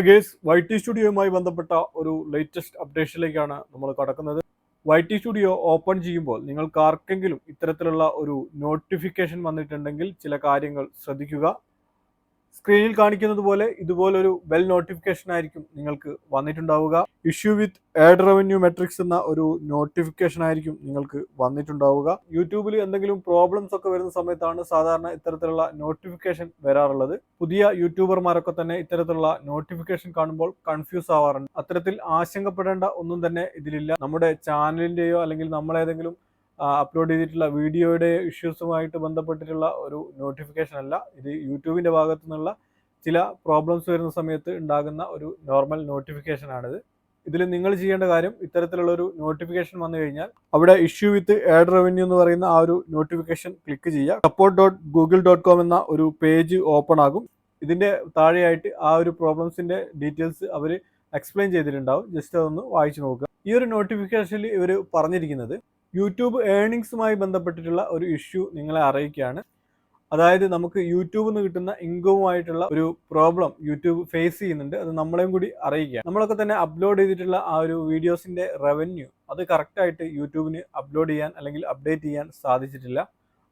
Guys YT സ്റ്റുഡിയോയുമായി ബന്ധപ്പെട്ട ഒരു latest അപ്ഡേഷനിലേക്കാണ് നമ്മൾ കടക്കുന്നത്. YT സ്റ്റുഡിയോ ഓപ്പൺ ചെയ്യുമ്പോൾ നിങ്ങൾക്ക് ആർക്കെങ്കിലും ഇത്തരത്തിലുള്ള ഒരു നോട്ടിഫിക്കേഷൻ വന്നിട്ടുണ്ടെങ്കിൽ ചില കാര്യങ്ങൾ ശ്രദ്ധിക്കുക. സ്ക്രീനിൽ കാണിക്കുന്നത് പോലെ ഇതുപോലൊരു ബെൽ നോട്ടിഫിക്കേഷൻ ആയിരിക്കും നിങ്ങൾക്ക് വന്നിട്ടുണ്ടാവുക. Issue with ad revenue metrics എന്ന ഒരു നോട്ടിഫിക്കേഷൻ ആയിരിക്കും നിങ്ങൾക്ക് വന്നിട്ടുണ്ടാവുക. യൂട്യൂബിൽ എന്തെങ്കിലും പ്രോബ്ലംസ് ഒക്കെ വരുന്ന സമയത്താണ് സാധാരണ ഇത്തരത്തിലുള്ള നോട്ടിഫിക്കേഷൻ വരാറുള്ളത്. പുതിയ യൂട്യൂബർമാരൊക്കെ തന്നെ ഇത്തരത്തിലുള്ള നോട്ടിഫിക്കേഷൻ കാണുമ്പോൾ കൺഫ്യൂസ് ആവാറുണ്ട്. അത്തരത്തിൽ ആശങ്കപ്പെടേണ്ട ഒന്നും തന്നെ ഇതിലില്ല. നമ്മുടെ ചാനലിൻ്റെയോ അല്ലെങ്കിൽ നമ്മളേതെങ്കിലും അപ്ലോഡ് ചെയ്തിട്ടുള്ള വീഡിയോയുടെ ഇഷ്യൂസുമായിട്ട് ബന്ധപ്പെട്ടിട്ടുള്ള ഒരു നോട്ടിഫിക്കേഷൻ അല്ല. ഇത് യൂട്യൂബിൻ്റെ ഭാഗത്തു നിന്നുള്ള ചില പ്രോബ്ലംസ് വരുന്ന സമയത്ത് ഉണ്ടാകുന്ന ഒരു നോർമൽ നോട്ടിഫിക്കേഷൻ ആണിത്. ഇതിൽ നിങ്ങൾ ചെയ്യേണ്ട കാര്യം, ഇത്തരത്തിലുള്ള ഒരു നോട്ടിഫിക്കേഷൻ വന്നു കഴിഞ്ഞാൽ അവിടെ ഇഷ്യൂ വിത്ത് ആഡ് റവന്യൂ എന്ന് പറയുന്ന ആ ഒരു നോട്ടിഫിക്കേഷൻ ക്ലിക്ക് ചെയ്യുക. support.google.com എന്ന ഒരു പേജ് ഓപ്പൺ ആകും. ഇതിൻ്റെ താഴെയായിട്ട് ആ ഒരു പ്രോബ്ലംസിൻ്റെ ഡീറ്റെയിൽസ് അവർ എക്സ്പ്ലെയിൻ ചെയ്തിട്ടുണ്ടാവും. ജസ്റ്റ് അതൊന്ന് വായിച്ചു നോക്കുക. ഈ ഒരു നോട്ടിഫിക്കേഷനിൽ ഇവർ പറഞ്ഞിരിക്കുന്നത് യൂട്യൂബ് ഏർണിങ്സുമായി ബന്ധപ്പെട്ടിട്ടുള്ള ഒരു ഇഷ്യൂ നിങ്ങളെ അറിയിക്കുകയാണ്. അതായത് നമുക്ക് യൂട്യൂബിൽ നിന്ന് കിട്ടുന്ന ഇൻകവുമായിട്ടുള്ള ഒരു പ്രോബ്ലം യൂട്യൂബ് ഫേസ് ചെയ്യുന്നുണ്ട്. അത് നമ്മളെയും കൂടി അറിയിക്കുക. നമ്മളൊക്കെ തന്നെ അപ്ലോഡ് ചെയ്തിട്ടുള്ള ആ ഒരു വീഡിയോസിൻ്റെ റവന്യൂ അത് കറക്റ്റായിട്ട് യൂട്യൂബിന് അപ്ലോഡ് ചെയ്യാൻ അല്ലെങ്കിൽ അപ്ഡേറ്റ് ചെയ്യാൻ സാധിച്ചിട്ടില്ല.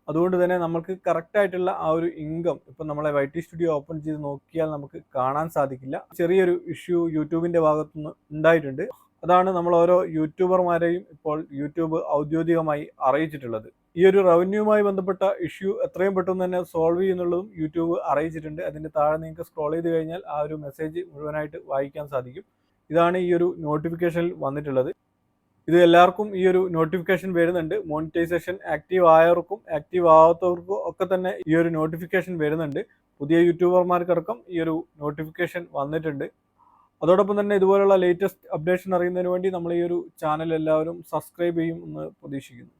അതുകൊണ്ട് തന്നെ നമുക്ക് കറക്റ്റായിട്ടുള്ള ആ ഒരു ഇൻകം ഇപ്പം നമ്മളെ YT സ്റ്റുഡിയോ ഓപ്പൺ ചെയ്ത് നോക്കിയാൽ നമുക്ക് കാണാൻ സാധിക്കില്ല. ചെറിയൊരു ഇഷ്യൂ യൂട്യൂബിൻ്റെ ഭാഗത്തുനിന്ന് ഉണ്ടായിട്ടുണ്ട്. അതാണ് നമ്മൾ ഓരോ യൂട്യൂബർമാരെയും ഇപ്പോൾ യൂട്യൂബ് ഔദ്യോഗികമായി അറിയിച്ചിട്ടുള്ളത്. ഈ ഒരു റവന്യൂവുമായി ബന്ധപ്പെട്ട ഇഷ്യൂ എത്രയും പെട്ടെന്ന് തന്നെ സോൾവ് ചെയ്യുന്നുള്ളതും യൂട്യൂബ് അറിയിച്ചിട്ടുണ്ട്. അതിൻ്റെ താഴെ നിങ്ങൾക്ക് സ്ക്രോൾ ചെയ്ത് കഴിഞ്ഞാൽ ആ ഒരു മെസ്സേജ് മുഴുവനായിട്ട് വായിക്കാൻ സാധിക്കും. ഇതാണ് ഈ ഒരു നോട്ടിഫിക്കേഷനിൽ വന്നിട്ടുള്ളത്. ഇത് എല്ലാവർക്കും ഈ ഒരു നോട്ടിഫിക്കേഷൻ വരുന്നുണ്ട്. മോണിറ്റൈസേഷൻ ആക്റ്റീവ് ആയവർക്കും ആക്റ്റീവ് ആവാത്തവർക്കും ഒക്കെ തന്നെ ഈ ഒരു നോട്ടിഫിക്കേഷൻ വരുന്നുണ്ട്. പുതിയ യൂട്യൂബർമാർക്കടക്കം ഈ ഒരു നോട്ടിഫിക്കേഷൻ വന്നിട്ടുണ്ട്. അതോടൊപ്പം തന്നെ ഇതുപോലുള്ള ലേറ്റസ്റ്റ് അപ്ഡേഷൻ അറിയുന്നതിന് വേണ്ടി നമ്മൾ ഈ ഒരു ചാനൽ എല്ലാവരും സബ്സ്ക്രൈബ് ചെയ്യും എന്ന് പ്രതീക്ഷിക്കുന്നു.